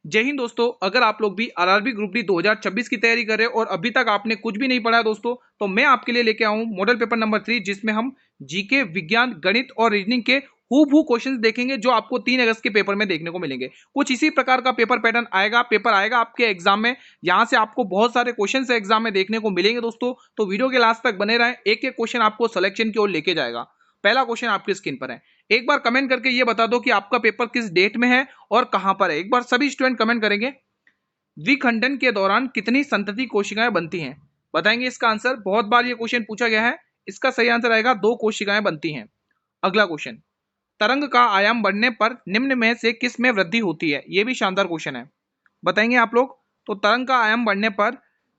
जय हिंद दोस्तों। अगर आप लोग भी आरआरबी ग्रुप डी 2026 की तैयारी कर रहे हो और अभी तक आपने कुछ भी नहीं पढ़ा है दोस्तों, तो मैं आपके लिए लेके आऊं मॉडल पेपर नंबर 3, जिसमें हम जीके, विज्ञान, गणित और रीजनिंग के हूबहू क्वेश्चंस देखेंगे जो आपको 3 अगस्त के पेपर में देखने को मिलेंगे। कुछ इसी प्रकार का पेपर पैटर्न आएगा, पेपर आएगा आपके एग्जाम में। यहां से आपको बहुत सारे क्वेश्चन एग्जाम में देखने को मिलेंगे दोस्तों, तो वीडियो के लास्ट तक बने रहें। एक एक क्वेश्चन आपको सिलेक्शन की ओर लेके जाएगा। पहला क्वेश्चन आपकी स्क्रीन पर है। एक बार कमेंट करके ये बता दो कि आपका पेपर किस डेट में है और कहां पर है। एक बार सभी स्टूडेंट कमेंट करेंगे। विखंडन के दौरान कितनी संतति कोशिकाएं बनती हैं? बताएंगे इसका आंसर। बहुत बार ये क्वेश्चन पूछा गया है। इसका सही आंसर आएगा 2 कोशिकाएं बनती हैं। अगला क्वेश्चन, तरंग का आयाम बढ़ने पर निम्न में से किस में वृद्धि होती है? यह भी शानदार क्वेश्चन है। बताएंगे आप लोग। तो तरंग का आयाम बढ़ने पर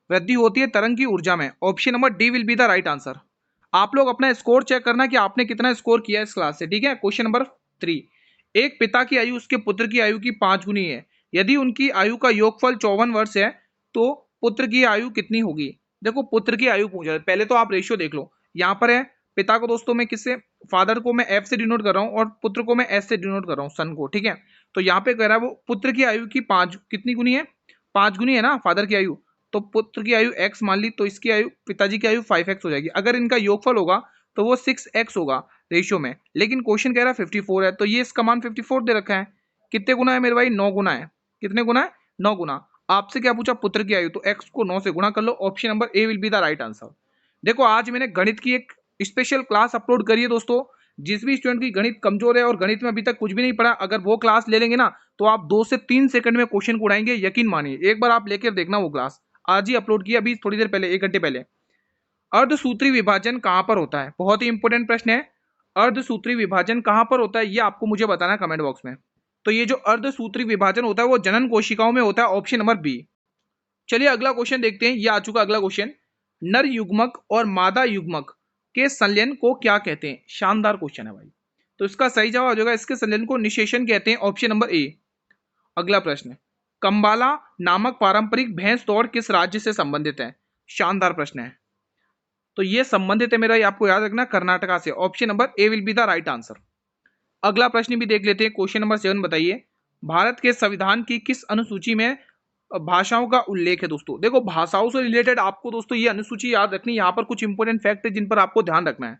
वृद्धि होती है तरंग की ऊर्जा में। Option number D will be the right answer. आप लोग अपना स्कोर चेक करना कि आपने कितना स्कोर किया इस क्लास से, ठीक है। क्वेश्चन नंबर 3, एक पिता की आयु उसके पुत्र की आयु की 5 गुनी है। यदि उनकी आयु का योगफल 54 वर्ष है तो पुत्र की आयु कितनी होगी? देखो, पुत्र की आयु पूछ रहा है। पहले तो आप रेशियो देख लो। यहाँ पर है पिता को दोस्तों मैं किससे, फादर को मैं एफ से डिनोट कर रहा हूँ और पुत्र को मैं एस से डिनोट कर रहा हूँ, सन को, ठीक है। तो यहाँ पे कह रहा है वो पुत्र की आयु की 5 कितनी गुनी है? 5 गुनी है ना फादर की आयु। तो पुत्र की आयु x मान ली, तो इसकी आयु, पिताजी की आयु 5x हो जाएगी। अगर इनका योगफल होगा तो वो 6x होगा रेशियो में। लेकिन क्वेश्चन कह रहा है 54 है, तो ये इसका मान 54 दे रखा है। कितने गुना है मेरे भाई? 9 गुना है। कितने गुना है? 9 गुना। आपसे क्या पूछा? पुत्र की आयु, तो x को 9 से गुणा कर लो। Option number A will be the right answer. देखो, आज मैंने गणित की एक स्पेशल क्लास अपलोड करी है दोस्तों। जिस भी स्टूडेंट की गणित कमजोर है और गणित में अभी तक कुछ भी नहीं पढ़ा, अगर वो क्लास ले लेंगे ना तो आप 2 से 3 सेकंड में क्वेश्चन को उड़ाएंगे, यकीन मानिए। एक बार आप लेकर देखना वो क्लास। आज ही अपलोड किया, अभी थोड़ी देर पहले, 1 घंटे पहले। अर्धसूत्री विभाजन कहां पर होता है? बहुत ही इंपॉर्टेंट प्रश्न है। अर्धसूत्री विभाजन कहां पर होता है ये आपको मुझे बताना है कमेंट बॉक्स में। तो ये जो अर्धसूत्री विभाजन होता है वो जनन कोशिकाओं में होता है। Option number B. चलिए अगला क्वेश्चन देखते हैं। ये आ चुका अगला क्वेश्चन। नर युग्मक और मादा युग्मक के संलयन को क्या कहते हैं? शानदार क्वेश्चन है भाई। तो इसका सही जवाब हो जाएगा, इसके संलयन को निषेचन कहते हैं। ऑप्शन नंबर ए। अगला प्रश्न, कंबाला नामक पारंपरिक भैंस दौड़ किस राज्य से संबंधित है? शानदार प्रश्न है। तो ये संबंधित है मेरा, ये आपको याद रखना, कर्नाटका से। Option number A will be the right answer. अगला प्रश्न भी देख लेते हैं। क्वेश्चन नंबर 7 बताइए, भारत के संविधान की किस अनुसूची में भाषाओं का उल्लेख है? दोस्तों देखो, भाषाओं से रिलेटेड आपको दोस्तों ये अनुसूची याद रखनी। यहाँ पर कुछ इंपॉर्टेंट फैक्ट है जिन पर आपको ध्यान रखना है।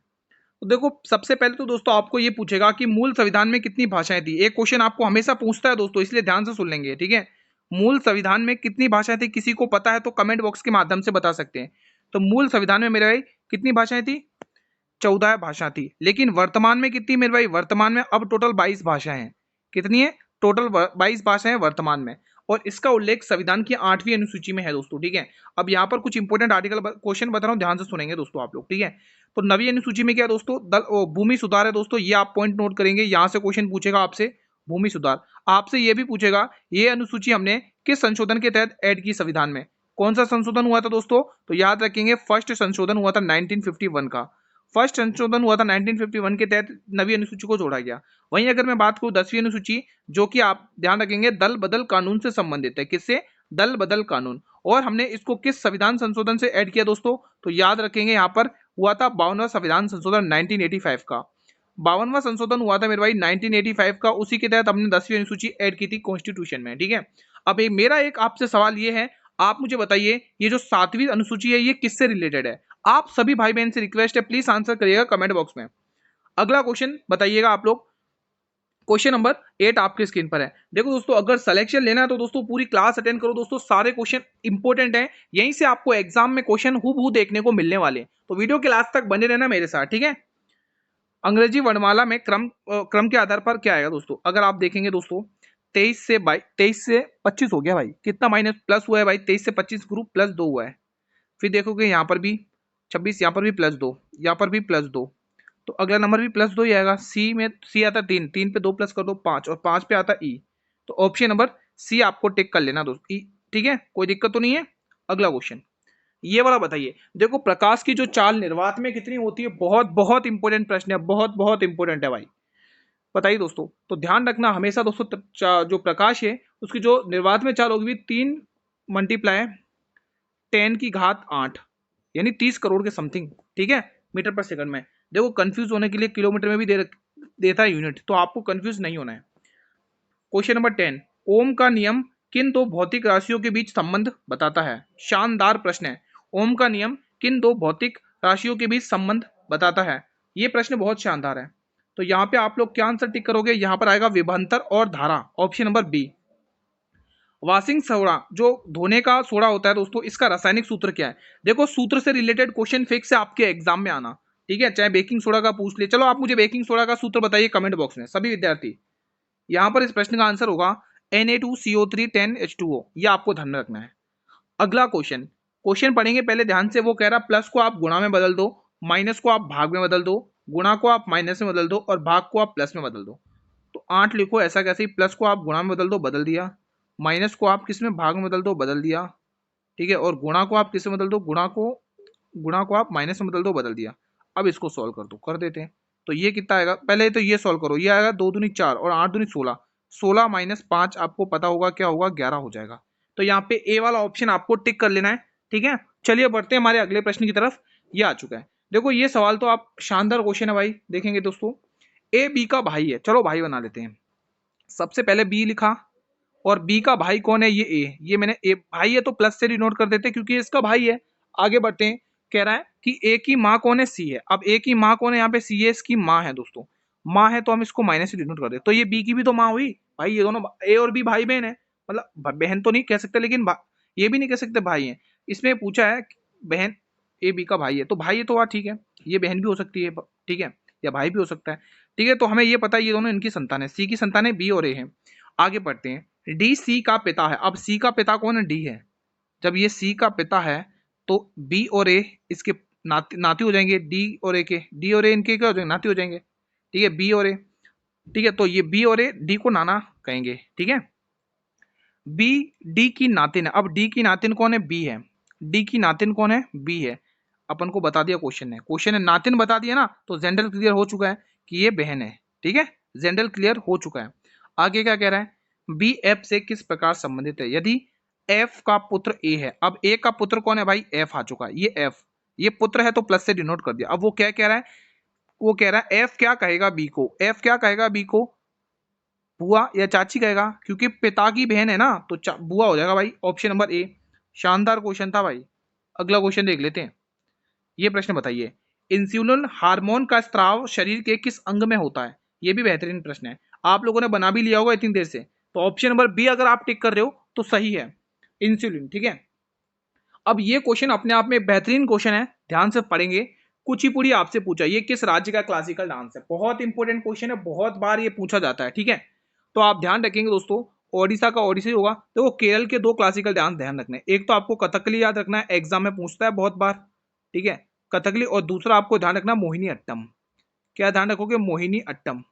तो देखो, सबसे पहले तो दोस्तों आपको ये पूछेगा कि मूल संविधान में कितनी भाषाएं थी। एक क्वेश्चन आपको हमेशा पूछता है दोस्तों, इसलिए ध्यान से सुन लेंगे, ठीक है। मूल संविधान में कितनी भाषाएं थी? किसी को पता है तो कमेंट बॉक्स के माध्यम से बता सकते हैं। तो मूल संविधान में मेरे भाई कितनी भाषाएं थी? 14 भाषा थी। लेकिन वर्तमान में कितनी मेरे भाई? वर्तमान में अब टोटल 22 भाषाएं हैं। कितनी है? टोटल 22 भाषाएं वर्तमान में। और इसका उल्लेख संविधान की 8वीं अनुसूची में है दोस्तों, ठीक है। अब यहाँ पर कुछ इंपॉर्टेंट आर्टिकल क्वेश्चन बता रहा हूँ, ध्यान से सुनेंगे दोस्तों आप लोग, ठीक है। तो नवीं अनुसूची में क्या है दोस्तों? भूमि सुधार है दोस्तों। ये आप पॉइंट नोट करेंगे, यहाँ से क्वेश्चन पूछेगा आपसे, भूमि सुधार। आपसे ये भी पूछेगा ये अनुसूची हमने किस संशोधन के तहत ऐड की संविधान में? कौन सा संशोधन हुआ था दोस्तों? तो याद रखेंगे, फर्स्ट संशोधन हुआ था 1951 का। फर्स्ट संशोधन हुआ था 1951 के तहत नवी अनुसूची को जोड़ा गया। वहीं अगर मैं बात करूं 10वीं अनुसूची, जो कि आप ध्यान रखेंगे दल बदल कानून से संबंधित है। किससे? दल बदल कानून। और हमने इसको किस संविधान संशोधन से ऐड किया दोस्तों? तो याद रखेंगे, यहाँ पर हुआ था 52वां संविधान संशोधन 1985 का। 52वां संशोधन हुआ था मेरे भाई 1985 का। उसी के तहत हमने 10वीं अनुसूची ऐड की थी कॉन्स्टिट्यूशन में, ठीक है। अब मेरा एक आपसे सवाल ये है, आप मुझे बताइए ये जो 7वीं अनुसूची है ये किससे रिलेटेड है? आप सभी भाई बहन से रिक्वेस्ट है, प्लीज आंसर करिएगा कमेंट बॉक्स में। अगला क्वेश्चन बताइएगा आप लोग। क्वेश्चन नंबर 8 आपके स्क्रीन पर है। देखो दोस्तों, अगर सिलेक्शन लेना है तो दोस्तों पूरी क्लास अटेंड करो दोस्तों। सारे क्वेश्चन इंपॉर्टेंट हैं, यहीं से आपको एग्जाम में क्वेश्चन हूबहू देखने को मिलने वाले। तो वीडियो के लास्ट तक बने रहना मेरे साथ, ठीक है। अंग्रेजी वर्णमाला में क्रम के आधार पर क्या आएगा दोस्तों? अगर आप देखेंगे दोस्तों, 23 से 25 हो गया भाई। कितना माइनस प्लस हुआ है भाई? 23 से 25 ग्रुप प्लस 2 हुआ है। फिर देखोगे यहाँ पर भी 26, यहाँ पर भी प्लस 2, यहाँ पर भी प्लस 2। तो अगला नंबर भी प्लस 2 ही आएगा। सी में सी आता 3, 3 पे 2 प्लस कर दो 5, और 5 पे आता ई। तो ऑप्शन नंबर सी आपको टिक कर लेना दोस्त, ई, ठीक है। कोई दिक्कत तो नहीं है। अगला क्वेश्चन ये वाला बताइए। देखो, प्रकाश की जो चाल निर्वात में कितनी होती है? बहुत बहुत इंपॉर्टेंट प्रश्न है, बहुत बहुत इंपॉर्टेंट है भाई। बताइए दोस्तों। तो ध्यान रखना हमेशा दोस्तों, जो प्रकाश है उसकी जो निर्वात में चाल होगी 3 मल्टीप्लाई 10 की घात 8, यानी 30 करोड़ के समथिंग, ठीक है, मीटर पर सेकंड में। देखो, कंफ्यूज होने के लिए किलोमीटर में भी देता है यूनिट, तो आपको कंफ्यूज नहीं होना है। क्वेश्चन नंबर 10, ओम का नियम किन दो भौतिक राशियों के बीच संबंध बताता है? शानदार प्रश्न है। ओम का नियम किन दो भौतिक राशियों के बीच संबंध बताता है? ये प्रश्न बहुत शानदार है। तो यहाँ पे आप लोग क्या आंसर टिक करोगे? यहाँ पर आएगा विभवांतर और धारा, option number B. Washing soda जो धोने का सोडा होता है दोस्तों, इसका रासायनिक सूत्र क्या है? देखो सूत्र से रिलेटेड क्वेश्चन फिक्स है आपके एग्जाम में आना, ठीक है, चाहे बेकिंग सोडा का पूछ ले। चलो आप मुझे बेकिंग सोडा का सूत्र बताइए कमेंट बॉक्स में सभी विद्यार्थी। यहाँ पर इस प्रश्न का आंसर होगा Na2CO3 10H2O। ये आपको ध्यान में रखना है। अगला क्वेश्चन, क्वेश्चन पढ़ेंगे पहले ध्यान से। वो कह रहा प्लस को आप गुणा में बदल दो, माइनस को आप भाग में बदल दो, गुणा को आप माइनस में बदल दो और भाग को आप प्लस में बदल दो। तो 8 लिखो, ऐसा कैसे? प्लस को आप गुणा में बदल दो, बदल दिया। माइनस को आप किस में? भाग में बदल दो, बदल दिया, ठीक है। और गुणा को आप किस में बदल दो? गुणा को आप माइनस में बदल दो, बदल दिया। अब इसको सॉल्व कर दो, कर देते हैं। तो ये कितना आएगा? पहले तो ये सॉल्व करो। ये आएगा 2 दूनी 4 और 8 दूनी 16। 16 माइनस 5 आपको पता होगा क्या होगा? 11 हो जाएगा। तो यहाँ पे ए वाला ऑप्शन आपको टिक कर लेना है, ठीक है। चलिए बढ़ते हैं हमारे अगले प्रश्न की तरफ। ये आ चुका है। देखो ये सवाल तो आप शानदार क्वेश्चन है भाई। देखेंगे दोस्तों, ए बी का भाई है। चलो भाई बना लेते हैं। सबसे पहले बी लिखा और बी का भाई कौन है? ये ए। ये मैंने ए भाई है तो प्लस से डिनोट कर देते क्योंकि इसका भाई है। आगे बढ़ते हैं। कह रहा है कि ए की माँ कौन है? सी है। अब ए की माँ कौन है? यहाँ पे सी है, इसकी माँ है दोस्तों। माँ है तो हम इसको माइनस से डिनोट कर देते। तो ये बी की भी तो माँ हुई भाई। ये दोनों ए और बी भाई बहन है, मतलब बहन तो नहीं कह सकते लेकिन ये भी नहीं कह सकते भाई है। इसमें पूछा है बहन ए बी का भाई है तो भाई है तो वह ठीक है। ये बहन भी हो सकती है, ठीक है, या भाई भी हो सकता है, ठीक है। तो हमें ये पता है ये दोनों इनकी संतान है, सी की संतान है, बी और ए है। आगे बढ़ते हैं। डी सी का पिता है। अब सी का पिता कौन है? डी है। जब ये सी का पिता है तो बी और ए इसके नाती हो जाएंगे। डी और ए इनके क्या हो जाएंगे? नाती हो जाएंगे, ठीक है, बी और ए, ठीक है। तो ये बी और ए डी को नाना कहेंगे, ठीक है। बी डी की नातिन है। अब डी की नातिन कौन है? बी है। डी की नातिन कौन है? बी है। अपन को बता दिया क्वेश्चन है नातिन बता दिया ना, तो जेंडर क्लियर हो चुका है कि ये बहन है, ठीक है। जेंडर क्लियर हो चुका है। आगे क्या कह रहा है? बी एफ से किस प्रकार संबंधित है? यदि एफ का पुत्र ए है। अब ए का पुत्र कौन है भाई? एफ आ चुका है। ये एफ, ये पुत्र है तो प्लस से डिनोट कर दिया। अब वो क्या कह रहा है? वो कह रहा है एफ क्या कहेगा बी को? एफ क्या कहेगा बी को? बुआ या चाची कहेगा, क्योंकि पिता की बहन है ना, तो बुआ हो जाएगा भाई, ऑप्शन नंबर ए। शानदार क्वेश्चन था भाई। अगला क्वेश्चन देख लेते हैं। ये प्रश्न बताइए, इंसुलिन हार्मोन का स्त्राव शरीर के किस अंग में होता है? ये भी बेहतरीन प्रश्न है। आप लोगों ने बना भी लिया होगा इतनी देर से। तो ऑप्शन नंबर बी अगर आप टिक कर रहे हो तो सही है, इंसुलिन, ठीक है। अब ये क्वेश्चन अपने आप में बेहतरीन क्वेश्चन है, ध्यान से पढ़ेंगे। कुचिपुड़ी आपसे पूछा, ये किस राज्य का क्लासिकल डांस है? बहुत इंपॉर्टेंट क्वेश्चन है, बहुत बार ये पूछा जाता है, ठीक है। तो आप ध्यान रखेंगे दोस्तों, ओडिशा का ओडिसी होगा। तो केरल के 2 क्लासिकल डांस ध्यान रखना है। एक तो आपको कथकली याद रखना है, एग्जाम में पूछता है बहुत बार, ठीक है, कथकली। और दूसरा आपको ध्यान रखना मोहिनी अट्टम। क्या ध्यान रखोगे? मोहिनी अट्टम।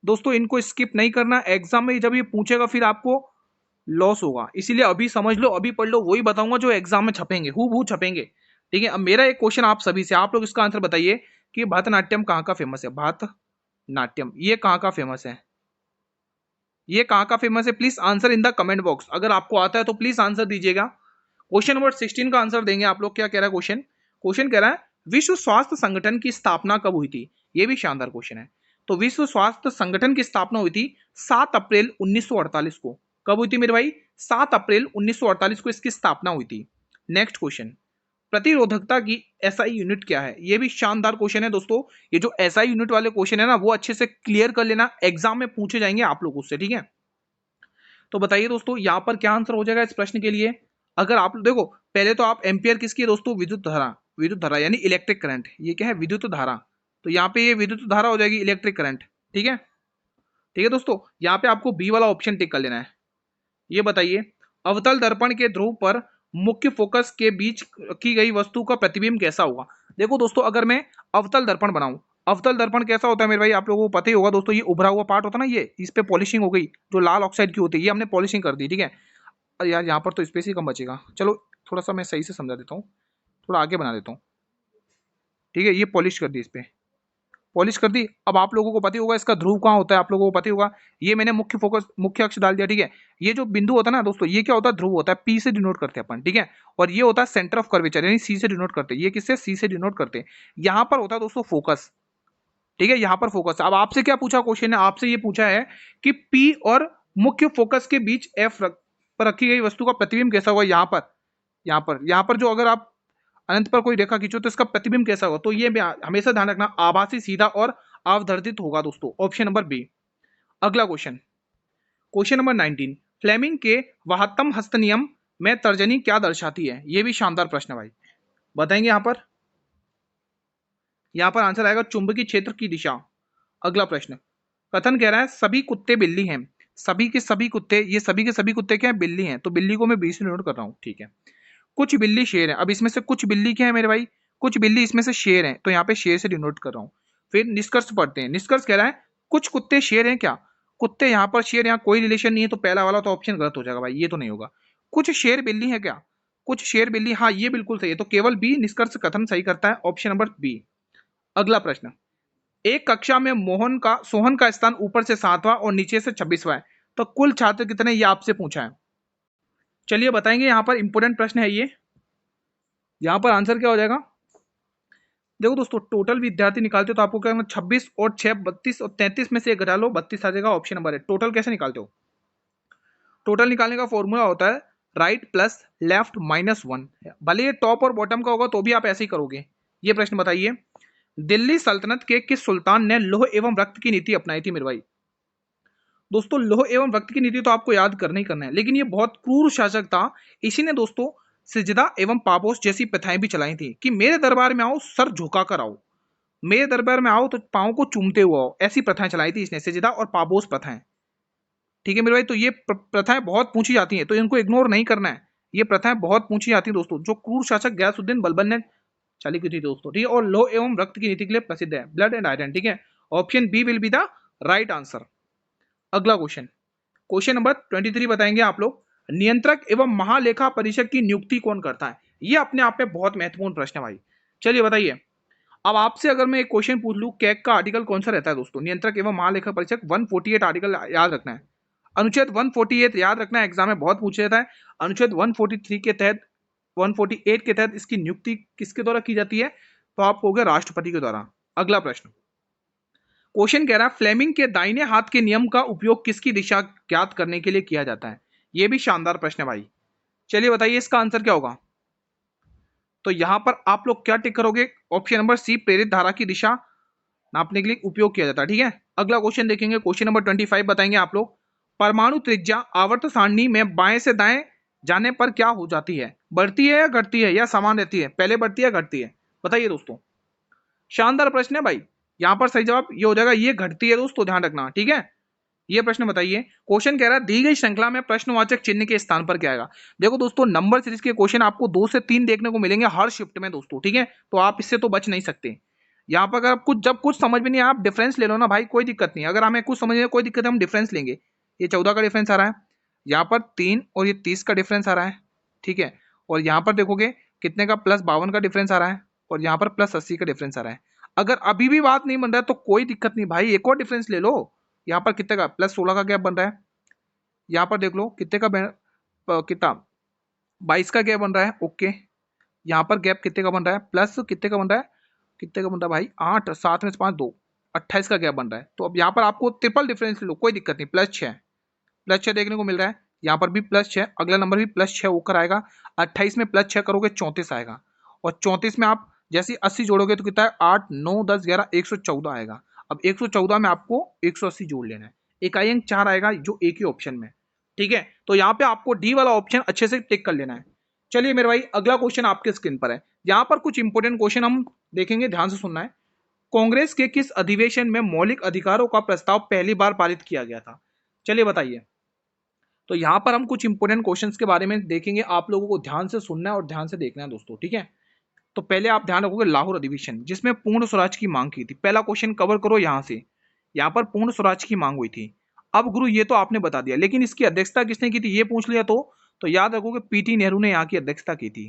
दोस्तों इनको स्किप नहीं करना, एग्जाम में जब ये पूछेगा फिर आपको लॉस होगा, इसीलिए अभी समझ लो, अभी पढ़ लो, वही बताऊंगा जो एग्जाम में छपेंगे, हूबहू छपेंगे, ठीक है। अब मेरा एक क्वेश्चन आप सभी से, आप लोग इसका आंसर बताइए कि भरतनाट्यम कहाँ का फेमस है? भरतनाट्यम ये कहाँ का फेमस है? ये कहाँ का फेमस है? Please answer in the comment box. अगर आपको आता है तो प्लीज आंसर दीजिएगा। क्वेश्चन नंबर 16 का आंसर देंगे आप लोग। क्या कह रहा है क्वेश्चन? क्वेश्चन कह रहा है विश्व स्वास्थ्य संगठन की स्थापना कब हुई थी? ये भी शानदार क्वेश्चन है। तो विश्व स्वास्थ्य संगठन की स्थापना हुई थी 7 अप्रैल 1948 को। कब हुई थी मेरे भाई? 7 अप्रैल 1948 को इसकी स्थापना हुई थी। नेक्स्ट क्वेश्चन, प्रतिरोधकता की एसआई यूनिट क्या है? ये भी शानदार क्वेश्चन है दोस्तों। ये जो एसआई यूनिट वाले क्वेश्चन है ना, वो अच्छे से क्लियर कर लेना, एग्जाम में पूछे जाएंगे आप लोगों से, ठीक है। तो बताइए दोस्तों यहां पर क्या आंसर हो जाएगा इस प्रश्न के लिए? अगर आप देखो, पहले तो आप एम्पियर किसकी है दोस्तों? विद्युत धारा यानी इलेक्ट्रिक करंट। ये क्या है? विद्युत धारा। तो यहाँ पे ये विद्युत धारा हो जाएगी इलेक्ट्रिक करंट, ठीक है। ठीक है दोस्तों, यहाँ पे आपको बी वाला ऑप्शन टिक कर लेना है। ये बताइए, अवतल दर्पण के ध्रुव पर मुख्य फोकस के बीच की गई वस्तु का प्रतिबिंब कैसा होगा? देखो दोस्तों, अगर मैं अवतल दर्पण बनाऊं, अवतल दर्पण कैसा होता है मेरे भाई? आप लोगों को पता ही होगा दोस्तों। ये उभरा हुआ पार्ट होता है ना, ये इस पे पॉलिशिंग हो गई, जो लाल ऑक्साइड की होती है, ये हमने पॉलिशिंग कर दी, ठीक है। अरे यार यहाँ पर तो स्पेस ही कम बचेगा। चलो थोड़ा सा मैं सही से समझा देता हूँ, थोड़ा आगे बना देता हूँ, ठीक है। ये पॉलिश कर दी, इस पे पॉलिश कर दी। अब आप लोगों को पता ही होगा इसका ध्रुव कहाँ होता है, आप लोगों को पता ही होगा। ये मैंने मुख्य फोकस, मुख्य अक्ष डाल दिया, ठीक है। ये जो बिंदु होता है ना दोस्तों, ये क्या होता है? ध्रुव होता है, पी से डिनोट करते हैं अपन, ठीक है। और ये होता है सेंटर ऑफ कर्वेचर, यानी सी से डिनोट करते हैं। ये किससे? सी से डिनोट करते हैं। यहाँ पर होता है दोस्तों फोकस, ठीक है। यहाँ पर फोकस। अब आपसे क्या पूछा क्वेश्चन ने? आपसे ये पूछा है कि पी और मुख्य फोकस के बीच एफ पर रखी गई वस्तु का प्रतिबिंब कैसा होगा? यहाँ पर जो अगर आप अनंत पर कोई रेखा खींचो तो इसका प्रतिबिंब कैसा होगा? तो ये हमेशा ध्यान रखना, आभासी, सीधा और अवधर्तित होगा दोस्तों। Option number B. अगला क्वेश्चन, क्वेश्चन नंबर 19, फ्लेमिंग के वाहत्तम हस्त नियम में तर्जनी क्या दर्शाती है? ये भी शानदार प्रश्न है भाई, बताएंगे यहाँ पर आंसर आएगा चुंबकीय क्षेत्र की दिशा। अगला प्रश्न, कथन कह रहा है सभी कुत्ते बिल्ली हैं। सभी के सभी कुत्ते, ये सभी के सभी कुत्ते क्या है? बिल्ली हैं। तो बिल्ली को मैं 20 से नोट कर रहा हूँ, ठीक है। कुछ बिल्ली शेर है, अब इसमें से कुछ बिल्ली क्या है मेरे भाई? कुछ बिल्ली इसमें से शेर है, तो यहाँ पे शेर से डिनोट कर रहा हूँ। फिर निष्कर्ष पढ़ते हैं। निष्कर्ष कह रहा है कुछ कुत्ते शेर हैं क्या? कुत्ते यहाँ पर शेर, यहाँ कोई रिलेशन नहीं है, तो पहला वाला तो ऑप्शन गलत हो जाएगा भाई, ये तो नहीं होगा। कुछ शेर बिल्ली है क्या? कुछ शेर बिल्ली, हाँ ये बिल्कुल सही है, तो केवल बी निष्कर्ष कथन सही करता है, ऑप्शन नंबर बी। अगला प्रश्न, एक कक्षा में सोहन का स्थान ऊपर से 7वां और नीचे से 26वां है, तो कुल छात्र कितने, ये आपसे पूछा है। चलिए बताएंगे, यहाँ पर इंपोर्टेंट प्रश्न है ये। यहाँ पर आंसर क्या हो जाएगा? देखो दोस्तों, टोटल विद्यार्थी निकालते हो तो आपको क्या करना, 26 और 6 32 और 33 में से एक घटा लो, 32 आ जाएगा, ऑप्शन नंबर है। टोटल कैसे निकालते हो? टोटल निकालने का फॉर्मूला होता है राइट प्लस लेफ्ट माइनस 1। भले ये टॉप और बॉटम का होगा तो भी आप ऐसे ही करोगे। ये प्रश्न बताइए, दिल्ली सल्तनत के किस सुल्तान ने लौह एवं रक्त की नीति अपनाई थी मेरे भाई? दोस्तों लौह एवं रक्त की नीति तो आपको याद करना ही करना है, लेकिन ये बहुत क्रूर शासक था। इसी ने दोस्तों सिजदा एवं पापोस जैसी प्रथाएं भी चलाई थी कि मेरे दरबार में आओ सर झुका कर आओ, मेरे दरबार में आओ तो पाँव को चूमते हुए आओ, ऐसी प्रथाएं चलाई थी इसने, सिजदा और पापोस प्रथाएं। ठीक है मेरे भाई, तो ये प्रथाएं बहुत पूछी जाती हैं, तो इनको इग्नोर नहीं करना है। ये प्रथाएं बहुत पूछी जाती हैं दोस्तों, जो क्रूर शासक गयासुद्दीन बलबन ने चालू की थी दोस्तों, ठीक है। और लौह एवं रक्त की नीति के लिए प्रसिद्ध है, ब्लड एंड आयरन, ठीक है। Option B will be the right answer. अगला क्वेश्चन, क्वेश्चन नंबर 23 बताएंगे आप लोग, नियंत्रक एवं महालेखा परीक्षक की नियुक्ति कौन करता है? ये अपने आप में बहुत महत्वपूर्ण प्रश्न है भाई। चलिए बताइए, अब आपसे अगर मैं एक क्वेश्चन पूछ लूं, कैग का आर्टिकल कौन सा रहता है दोस्तों? नियंत्रक एवं महालेखा परीक्षक 148 आर्टिकल याद रखना है। अनुच्छेद 148 याद रखना है, एग्जाम में बहुत पूछ जाता है। अनुच्छेद 143 के तहत, 148 के तहत इसकी नियुक्ति किसके द्वारा की जाती है? तो आप कहोगे राष्ट्रपति के द्वारा। अगला प्रश्न, क्वेश्चन कह रहा है फ्लेमिंग के दाहिने हाथ के नियम का उपयोग किसकी दिशा ज्ञात करने के लिए किया जाता है? यह भी शानदार प्रश्न है भाई। चलिए बताइए इसका आंसर क्या होगा? तो यहां पर आप लोग क्या टिक करोगे? ऑप्शन नंबर सी, प्रेरित धारा की दिशा नापने के लिए उपयोग किया जाता है, ठीक है। अगला क्वेश्चन देखेंगे, क्वेश्चन नंबर 25 बताएंगे आप लोग, परमाणु त्रिज्या आवर्त सारणी में बाएं से दाएं जाने पर क्या हो जाती है? बढ़ती है या घटती है या समान रहती है? पहले बढ़ती है या घटती है? बताइए दोस्तों, शानदार प्रश्न है भाई। यहां पर सही जवाब ये हो जाएगा, ये घटती है दोस्तों, ध्यान रखना, ठीक है। ये प्रश्न बताइए, क्वेश्चन कह रहा है दी गई श्रृंखला में प्रश्नवाचक चिन्ह के स्थान पर क्या आएगा? देखो दोस्तों, नंबर सीरीज के क्वेश्चन आपको 2 से 3 देखने को मिलेंगे हर शिफ्ट में दोस्तों, ठीक है। तो आप इससे तो बच नहीं सकते। यहाँ पर अगर कुछ जब कुछ समझ में नहीं आया, आप डिफरेंस ले लो ना भाई, कोई दिक्कत नहीं। अगर हमें कुछ समझ में कोई दिक्कत है, हम डिफरेंस लेंगे। ये 14 का डिफरेंस आ रहा है, यहाँ पर 3 और ये 30 का डिफरेंस आ रहा है, ठीक है। और यहाँ पर देखोगे कितने का, +52 का डिफरेंस आ रहा है, और यहाँ पर +80 का डिफरेंस आ रहा है। अगर अभी भी बात नहीं बन रहा है तो कोई दिक्कत नहीं भाई, एक और डिफरेंस ले लो। यहाँ पर कितने का, +16 का गैप बन रहा है। यहाँ पर देख लो कितने का कितना, 22 का गैप बन रहा है, ओके। यहाँ पर गैप कितने का बन रहा है, प्लस कितने का बन रहा है, कितने का बन रहा है भाई, 8, 7 में से 5 2, 28 का गैप बन रहा है। तो अब यहाँ पर आपको ट्रिपल डिफरेंस ले लो, कोई दिक्कत नहीं, +6 देखने को मिल रहा है। यहाँ पर भी +6, अगला नंबर भी +6 होकर आएगा। 28 में +6 करोगे 34 आएगा, और 34 में आप जैसे 80 जोड़ोगे तो कितना है, 8 9 10 11 114 आएगा। अब 114 में आपको 180 जोड़ लेना है, इकाई अंक 4 आएगा जो एक ही ऑप्शन में, ठीक है। तो यहाँ पे आपको डी वाला ऑप्शन अच्छे से टिक कर लेना है। चलिए मेरे भाई, अगला क्वेश्चन आपके स्क्रीन पर है। यहाँ पर कुछ इंपोर्टेंट क्वेश्चन हम देखेंगे, ध्यान से सुनना है। कांग्रेस के किस अधिवेशन में मौलिक अधिकारों का प्रस्ताव पहली बार पारित किया गया था? चलिए बताइए। तो यहाँ पर हम कुछ इंपोर्टेंट क्वेश्चंस के बारे में देखेंगे, आप लोगों को ध्यान से सुनना है और ध्यान से देखना है दोस्तों, ठीक है। तो पहले आप ध्यान रखोगे लाहौर अधिवेशन, जिसमें पूर्ण स्वराज की मांग की थी। पहला क्वेश्चन कवर करो यहाँ से, यहाँ पर पूर्ण स्वराज की मांग हुई थी। अब गुरु ये तो आपने बता दिया, लेकिन इसकी अध्यक्षता किसने की थी ये पूछ लिया तो याद रखोगे पीटी नेहरू ने यहाँ की अध्यक्षता की थी,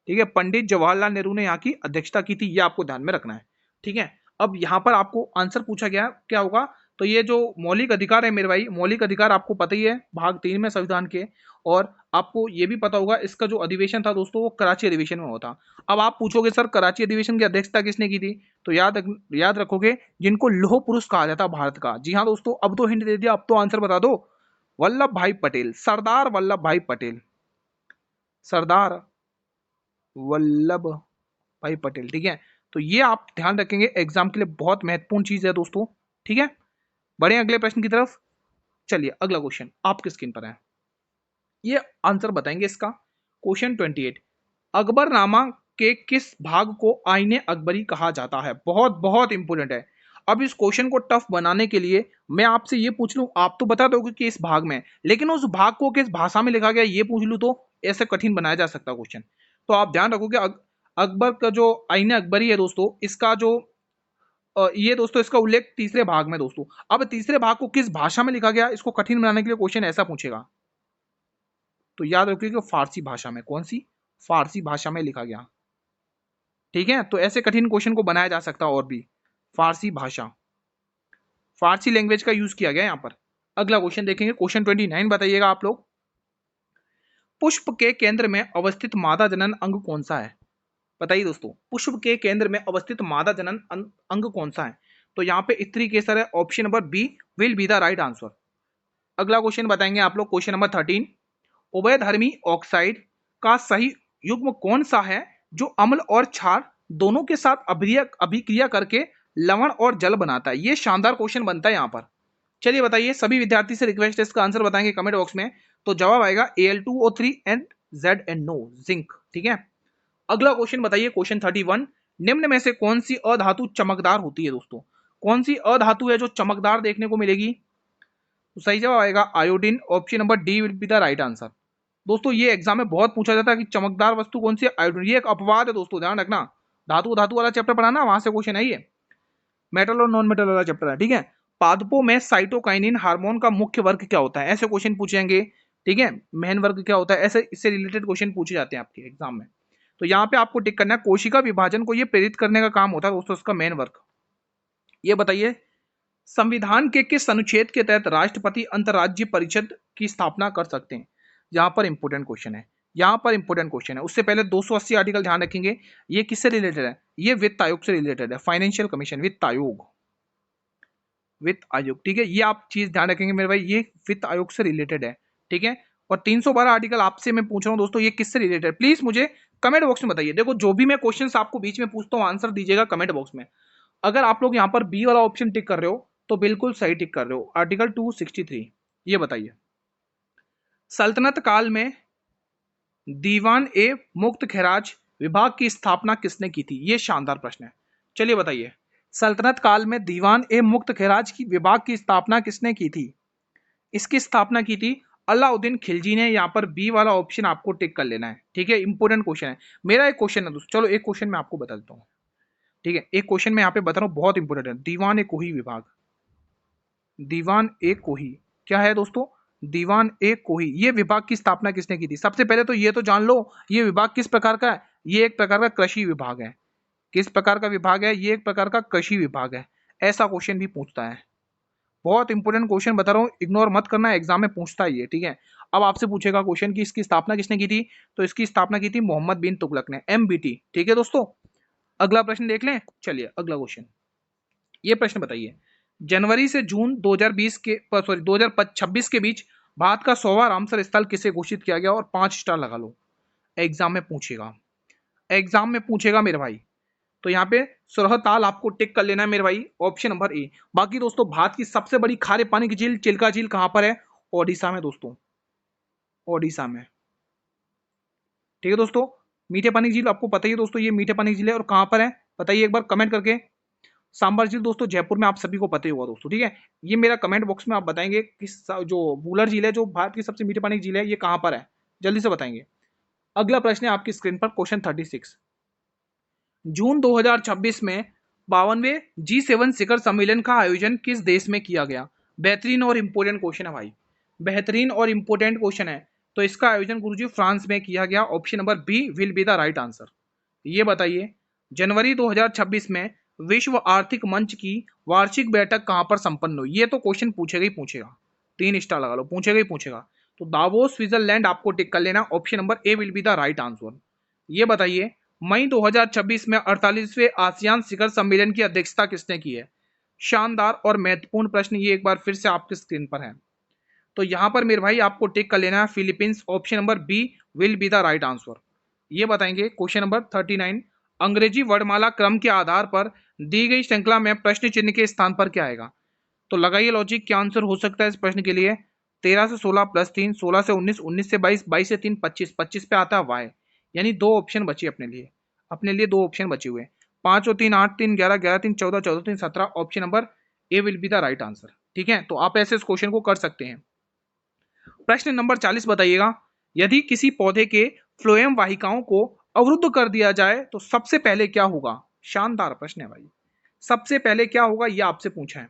ठीक है। पंडित जवाहरलाल नेहरू ने यहाँ की अध्यक्षता की थी, ये आपको ध्यान में रखना है, ठीक है। अब यहाँ पर आपको आंसर पूछा गया क्या होगा, तो ये जो मौलिक अधिकार है मेरे भाई, मौलिक अधिकार आपको पता ही है, भाग 3 में संविधान के। और आपको ये भी पता होगा इसका जो अधिवेशन था दोस्तों वो कराची अधिवेशन में होता। अब आप पूछोगे सर कराची अधिवेशन की अध्यक्षता किसने की थी, तो याद रखोगे जिनको लौह पुरुष कहा जाता भारत का। जी हाँ दोस्तों, अब तो हिंट दे दिया, अब तो आंसर बता दो। वल्लभ भाई पटेल, सरदार वल्लभ भाई पटेल, सरदार वल्लभ भाई पटेल। ठीक है, तो ये आप ध्यान रखेंगे, एग्जाम के लिए बहुत महत्वपूर्ण चीज है दोस्तों। ठीक है, बढ़े अगले प्रश्न की तरफ। चलिए अगला क्वेश्चन आपकी स्क्रीन पर है, ये आंसर बताएंगे इसका। क्वेश्चन 28, अकबरनामा के किस भाग को आईने अकबरी कहा जाता है? बहुत बहुत इंपॉर्टेंट है। अब इस क्वेश्चन को टफ बनाने के लिए मैं आपसे ये पूछ लूं, आप तो बता दोगे कि इस भाग में, लेकिन उस भाग को किस भाषा में लिखा गया ये पूछ लूं तो ऐसे कठिन बनाया जा सकता क्वेश्चन। तो आप ध्यान रखोगे अकबर का जो आईने अकबरी है दोस्तों, इसका जो ये दोस्तों इसका उल्लेख तीसरे भाग में दोस्तों। अब तीसरे भाग को किस भाषा में लिखा गया, इसको कठिन बनाने के लिए क्वेश्चन ऐसा पूछेगा, तो याद रखिए कि फारसी भाषा में। कौन सी? फारसी भाषा में लिखा गया। ठीक है, तो ऐसे कठिन क्वेश्चन को बनाया जा सकता है और भी। फारसी भाषा, फारसी लैंग्वेज का यूज किया गया यहां पर। अगला क्वेश्चन देखेंगे, क्वेश्चन 29 बताइएगा आप लोग। पुष्प के केंद्र में अवस्थित मादा जनन अंग कौन सा है? बताइए दोस्तों, पुष्प के केंद्र में अवस्थित मादा जनन अंग कौन सा है? तो यहाँ पे स्त्री केसर है, option number B will be the right answer. अगला क्वेश्चन बताएंगे आप लोग, क्वेश्चन नंबर 13, उभयधर्मी ऑक्साइड का सही युग्म कौन सा है जो अम्ल और क्षार दोनों के साथ अभिक्रिया करके लवण और जल बनाता है? ये शानदार क्वेश्चन बनता है यहाँ पर। चलिए बताइए, सभी विद्यार्थी से रिक्वेस्ट है इसका आंसर बताएंगे कमेंट बॉक्स में। तो जवाब आएगा Al2O3 एंड ZnO, जिंक। ठीक है, अगला क्वेश्चन बताइए, क्वेश्चन 31, निम्न में से कौन सी अधातु चमकदार होती है दोस्तों? कौन सी अधातु है जो चमकदार देखने को मिलेगी? तो सही जवाब आएगा iodine, option number D will be the right answer. दोस्तों ये एग्जाम में बहुत पूछा जाता है कि चमकदार वस्तु कौन सी है, आयोडीन। ये एक अपवाद है दोस्तों, ध्यान रखना। धातु धातु वाला चैप्टर पढ़ाना, वहां से क्वेश्चन है ये। मेटल और नॉन मेटल वाला चैप्टर है। ठीक है, पादपों में साइटोकाइनिन हार्मोन का मुख्य वर्ग क्या होता है? ऐसे क्वेश्चन पूछेंगे। ठीक है, मेन वर्ग क्या होता है, ऐसे इससे रिलेटेड क्वेश्चन पूछे जाते हैं आपके एग्जाम में। तो यहाँ पे आपको टिक करना है, कोशिका विभाजन को ये प्रेरित करने का काम होता है दोस्तों, उसका मेन वर्क। ये बताइए, संविधान के किस अनुच्छेद के तहत राष्ट्रपति अंतर्राज्यीय परिषद की स्थापना कर सकते हैं? यहाँ पर इंपोर्टेंट क्वेश्चन है, यहाँ पर इंपोर्टेंट क्वेश्चन है। उससे पहले 280 आर्टिकल ध्यान रखेंगे, ये किससे रिलेटेड है? ये वित्त आयोग से रिलेटेड है, फाइनेंशियल कमीशन, वित्त आयोग, वित्त आयोग। ठीक है, ये आप चीज ध्यान रखेंगे मेरे भाई, ये वित्त आयोग से रिलेटेड है। ठीक है, और 312 आर्टिकल आपसे मैं पूछ रहा हूँ दोस्तों, ये किससे रिलेटेड है? प्लीज मुझे कमेंट बॉक्स में बताइए। देखो जो भी मैं क्वेश्चंस आपको बीच में पूछता हूँ आंसर दीजिएगा कमेंट बॉक्स में। अगर आप लोग यहाँ पर बी वाला ऑप्शन टिक कर रहे हो तो बिल्कुल सही टिक कर रहे हो, आर्टिकल 263। ये बताइए, सल्तनत काल में दीवान ए मुक्त खैराज विभाग की स्थापना किसने की थी? ये शानदार प्रश्न है। चलिए बताइए, सल्तनत काल में दीवान ए मुक्त खैराज की विभाग की स्थापना किसने की थी? इसकी स्थापना की थी अलाउद्दीन खिलजी ने। यहाँ पर बी वाला ऑप्शन आपको टिक कर लेना है। ठीक है, इंपोर्टेंट क्वेश्चन है। मेरा एक क्वेश्चन है दोस्तों, चलो एक क्वेश्चन मैं आपको बता देता हूँ। ठीक है, एक क्वेश्चन मैं यहाँ पे बता रहा हूँ, बहुत इंपोर्टेंट है। दीवान ए कोही विभाग, दीवान ए कोही क्या है दोस्तों? दीवान ए कोही, ये विभाग की स्थापना किसने की थी? सबसे पहले तो ये तो जान लो, ये विभाग किस प्रकार का है? ये एक प्रकार का कृषि विभाग है। किस प्रकार का विभाग है? ये एक प्रकार का कृषि विभाग है। ऐसा क्वेश्चन भी पूछता है, बहुत इंपोर्टेंट क्वेश्चन बता रहा हूँ, इग्नोर मत करना, एग्जाम में पूछता है ये। ठीक है, अब आपसे पूछेगा क्वेश्चन की इसकी स्थापना किसने की थी, तो इसकी स्थापना की थी मोहम्मद बिन तुगलक ने, MBT। ठीक है दोस्तों, अगला प्रश्न देख लें। चलिए अगला क्वेश्चन, ये प्रश्न बताइए, जनवरी से जून 2020 के 2026 के बीच भारत का 100वां रामसर स्थल किसे घोषित किया गया? और 5 स्टार लगा लो, एग्जाम में पूछेगा, एग्जाम में पूछेगा मेरे भाई। तो यहाँ पे सुरहताल आपको टिक कर लेना है मेरे भाई, ऑप्शन नंबर ए। बाकी दोस्तों भारत की सबसे बड़ी खारे पानी की झील चिल्का झील कहां पर है? ओडिशा में दोस्तों, ओडिशा में। ठीक है दोस्तों, मीठे पानी की झील आपको पता ही है दोस्तों, ये मीठे पानी की झील है, और कहां पर है बताइए एक बार कमेंट करके। सांबर झील दोस्तों जयपुर में, आप सभी को पता ही होगा दोस्तों। ठीक है, ये मेरा कमेंट बॉक्स में आप बताएंगे कि जो वूलर झील है, जो भारत की सबसे मीठे पानी की झील है, ये कहां पर है, जल्दी से बताएंगे। अगला प्रश्न है आपकी स्क्रीन पर, क्वेश्चन 36, जून 2026 में 52वें G7 शिखर सम्मेलन का आयोजन किस देश में किया गया? बेहतरीन और इंपोर्टेंट क्वेश्चन है भाई, बेहतरीन और इंपोर्टेंट क्वेश्चन है। तो इसका आयोजन गुरुजी फ्रांस में किया गया, option number B will be the right answer. ये बताइए, जनवरी 2026 में विश्व आर्थिक मंच की वार्षिक बैठक कहां पर संपन्न हुई? ये तो क्वेश्चन पूछेगा ही पूछेगा, 3 स्टार लगा लो, पूछेगा ही पूछेगा। तो दावोस स्विट्जरलैंड आपको टिक कर लेना, option number A will be the right answer. ये बताइए मई 2026 में 48वें आसियान शिखर सम्मेलन की अध्यक्षता किसने की है? शानदार और महत्वपूर्ण प्रश्न, ये एक बार फिर से आपके स्क्रीन पर है। तो यहां पर मेरे भाई आपको टिक कर लेना है Philippines, option number B will be the right answer. ये बताएंगे क्वेश्चन नंबर 39, अंग्रेजी वर्णमाला क्रम के आधार पर दी गई श्रृंखला में प्रश्न चिन्ह के स्थान पर क्या आएगा? तो लगाइए लॉजिक, क्या आंसर हो सकता है इस प्रश्न के लिए? 13 से 16 प्लस 3, 16 से 19, 19 से 22, 22 से 3, 25, 25 पे आता है वाई। यानी दो ऑप्शन बचे अपने लिए दो ऑप्शन बचे हुए। 5 और 3 8, 3 11, 11 3 14, 14 3 17, option number A will be the right answer. ठीक है, तो आप ऐसे इस क्वेश्चन को कर सकते हैं। प्रश्न नंबर 40 बताइएगा, यदि किसी पौधे के फ्लोएम वाहिकाओं को अवरुद्ध कर दिया जाए तो सबसे पहले क्या होगा? शानदार प्रश्न है भाई, सबसे पहले क्या होगा ये आपसे पूछा है।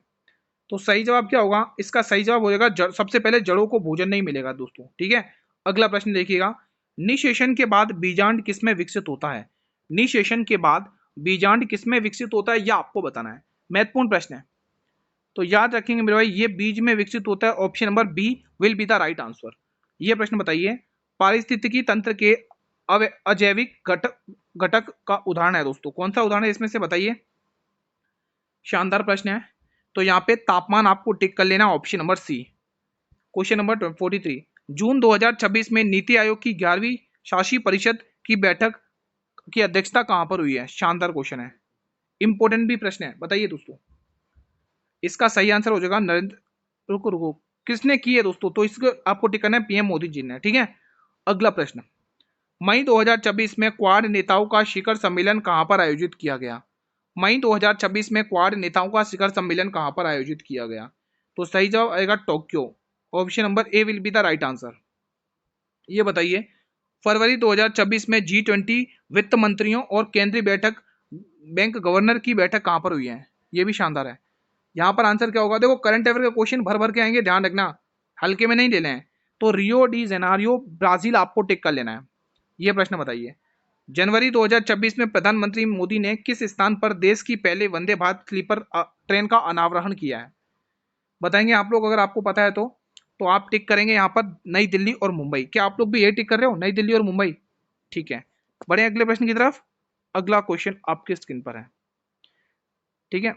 तो सही जवाब क्या होगा? इसका सही जवाब हो जाएगा सबसे पहले जड़ों को भोजन नहीं मिलेगा दोस्तों। ठीक है, अगला प्रश्न देखिएगा, निषेचन के बाद बीजांड किसमें विकसित होता है? निषेचन के बाद बीजांड किसमें विकसित होता है यह आपको बताना है, महत्वपूर्ण प्रश्न है। तो याद रखेंगे मेरे भाई, ये बीज में विकसित होता है, option number B will be the right answer. ये प्रश्न बताइए, पारिस्थितिकी तंत्र के अजैविक घटक घटक का उदाहरण है दोस्तों, कौन सा उदाहरण है इसमें से बताइए? शानदार प्रश्न है। तो यहाँ पे तापमान आपको टिक कर लेना, option number C. Question number 43, जून 2026 में नीति आयोग की 11वीं शासी परिषद की बैठक की अध्यक्षता कहां पर हुई है? शानदार क्वेश्चन है, इंपॉर्टेंट भी प्रश्न है, बताइए दोस्तों। इसका सही आंसर हो जाएगा नरेंद्र, रुको रुको, किसने की है दोस्तों? तो इसको आपको टिक करना है, पीएम मोदी जी ने। ठीक है, अगला प्रश्न, मई 2026 में क्वाड नेताओं का शिखर सम्मेलन कहां पर आयोजित किया गया? मई 2026 में क्वाड नेताओं का शिखर सम्मेलन कहां पर आयोजित किया गया? तो सही जवाब आएगा Tokyo, option number A will be the right answer. ये बताइए, फरवरी 2026 में G20 वित्त मंत्रियों और केंद्रीय बैठक बैंक गवर्नर की बैठक कहां पर हुई है? ये भी शानदार है। यहाँ पर आंसर क्या होगा? देखो करंट अफेयर के क्वेश्चन भर भर के आएंगे, ध्यान रखना, हल्के में नहीं लेने हैं। तो रियो डी जेनेरियो ब्राजील आपको टिक कर लेना है। ये प्रश्न बताइए, जनवरी 2026 में प्रधानमंत्री मोदी ने किस स्थान पर देश की पहले वंदे भारत स्लीपर ट्रेन का अनावरण किया है? बताएंगे आप लोग, अगर आपको पता है तो आप टिक करेंगे यहाँ पर नई दिल्ली और मुंबई। क्या आप लोग भी ये टिक कर रहे हो, नई दिल्ली और मुंबई? ठीक है, बढ़े अगले प्रश्न की तरफ। अगला क्वेश्चन आपके स्क्रीन पर है। ठीक है,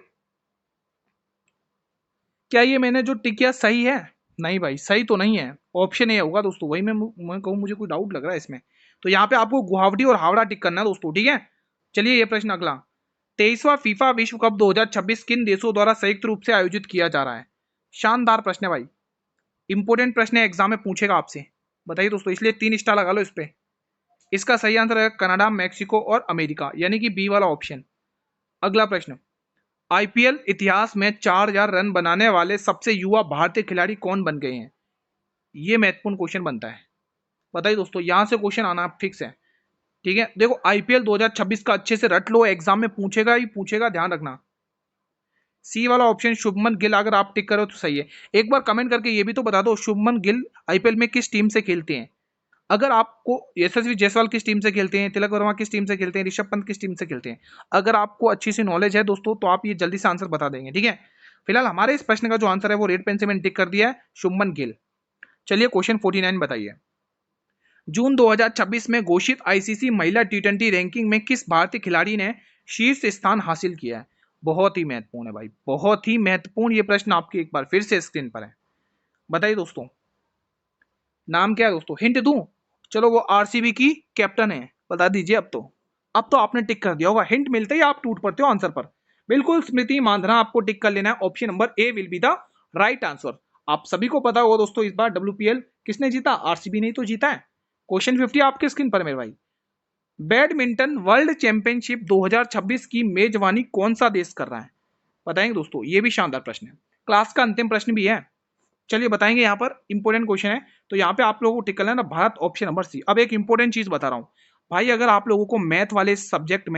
क्या ये मैंने जो टिक किया सही है? नहीं भाई, सही तो नहीं है, ऑप्शन ए होगा दोस्तों। वही मैं कहूँ, मुझे कोई डाउट लग रहा है इसमें। तो यहाँ पे आपको गुवाहाटी और हावड़ा टिक करना है दोस्तों। ठीक है, चलिए ये प्रश्न अगला, 23वां फीफा विश्व कप 2026 किन देशों द्वारा संयुक्त रूप से आयोजित किया जा रहा है? शानदार प्रश्न है भाई, इंपोर्टेंट प्रश्न है, एग्जाम में पूछेगा आपसे। बताइए दोस्तों, इसलिए 3 स्टार लगा लो इस पे। इसका सही आंसर है कनाडा, मैक्सिको और अमेरिका, यानी कि बी वाला ऑप्शन। अगला प्रश्न, आईपीएल इतिहास में 4000 रन बनाने वाले सबसे युवा भारतीय खिलाड़ी कौन बन गए हैं? ये महत्वपूर्ण क्वेश्चन बनता है, बताइए दोस्तों, यहां से क्वेश्चन आना फिक्स है। ठीक है, देखो आईपीएल 2026 का अच्छे से रट लो, एग्जाम में पूछेगा ही पूछेगा, ध्यान रखना। सी वाला ऑप्शन शुभमन गिल, अगर आप टिक करो तो सही है। एक बार कमेंट करके ये भी तो बता दो, शुभमन गिल आईपीएल में किस टीम से खेलते हैं? अगर आपको, यशस्वी जायसवाल किस टीम से खेलते हैं, तिलक वर्मा किस टीम से खेलते हैं, ऋषभ पंत किस टीम से खेलते हैं? अगर आपको अच्छी सी नॉलेज है दोस्तों तो आप ये जल्दी से आंसर बता देंगे। ठीक है, फिलहाल हमारे इस प्रश्न का जो आंसर है वो रेड पेन से मैंने टिक कर दिया है, शुभमन गिल। चलिए क्वेश्चन 49 बताइए, जून 2026 में घोषित आईसीसी महिला टी20 रैंकिंग में किस भारतीय खिलाड़ी ने शीर्ष स्थान हासिल किया है? बहुत ही महत्वपूर्ण है भाई, बहुत ही महत्वपूर्ण। ये प्रश्न आपके एक बार फिर से स्क्रीन पर है, बताइए दोस्तों, नाम क्या है दोस्तों? हिंट दूं? चलो, वो आरसीबी की कैप्टन है, बता दीजिए। अब तो आपने टिक कर दिया होगा, हिंट मिलते ही आप टूट पड़ते हो आंसर पर। बिल्कुल, स्मृति मांधाना आपको टिक कर लेना है, option number A will be the right answer. आप सभी को पता होगा दोस्तों, इस बार डब्ल्यूपीएल किसने जीता? आरसीबी ने तो जीता है। क्वेश्चन 50 आपके स्क्रीन पर मेरे भाई, बैडमिंटन वर्ल्ड चैंपियनशिप 2026 की मेजबानी कौन सा देश कर रहा है? बताएंगे दोस्तों, ये भी शानदार प्रश्न है, क्लास का अंतिम प्रश्न भी है। चलिए बताएंगे, यहाँ पर इंपॉर्टेंट क्वेश्चन है, तो यहाँ पे आप लोगों को टिक करना है ना भारत, ऑप्शन नंबर सी। अब एक इंपॉर्टेंट चीज बता रहा हूँ भाई, अगर आप लोगों को मैथ वाले सब्जेक्ट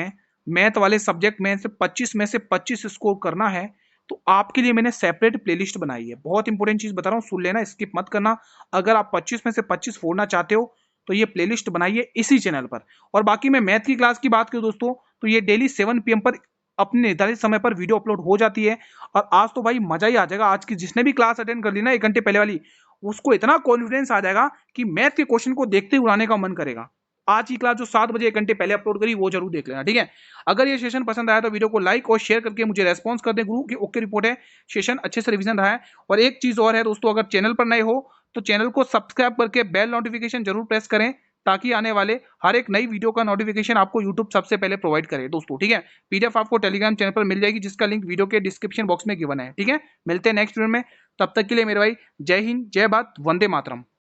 में से 25 में से 25 स्कोर करना है तो आपके लिए मैंने सेपरेट प्लेलिस्ट बनाई है। बहुत इंपॉर्टेंट चीज बता रहा हूँ, सुन लेना, स्किप मत करना। अगर आप 25 में से 25 फोड़ना चाहते हो तो ये प्लेलिस्ट बनाइए इसी चैनल पर। और बाकी मैं मैथ की क्लास की बात करूँ दोस्तों, तो ये डेली 7 PM पर अपने निर्धारित समय पर वीडियो अपलोड हो जाती है। और आज तो भाई मजा ही आ जाएगा। आज की जिसने भी क्लास अटेंड कर ली ना 1 घंटे पहले वाली, उसको इतना कॉन्फिडेंस आ जाएगा कि मैथ के क्वेश्चन को देखते ही उड़ाने का मन करेगा। आज की क्लास जो 7 बजे 1 घंटे पहले अपलोड करी वो जरूर देख लेना, ठीक है। अगर ये सेशन पसंद आया तो वीडियो को लाइक और शेयर करके मुझे रेस्पॉन्स कर दे गुरु की ओके रिपोर्ट है, सेशन अच्छे से रिवीजन रहा है। और एक चीज और है दोस्तों, अगर चैनल पर नए हो तो चैनल को सब्सक्राइब करके बेल नोटिफिकेशन जरूर प्रेस करें, ताकि आने वाले हर एक नई वीडियो का नोटिफिकेशन आपको यूट्यूब सबसे पहले प्रोवाइड करे दोस्तों, ठीक है। पीडीएफ आपको टेलीग्राम चैनल पर मिल जाएगी, जिसका लिंक वीडियो के डिस्क्रिप्शन बॉक्स में गिवन है, ठीक है। मिलते हैं नेक्स्ट वीडियो में, तब तक के लिए मेरे भाई जय हिंद, जय भारत, वंदे मातरम।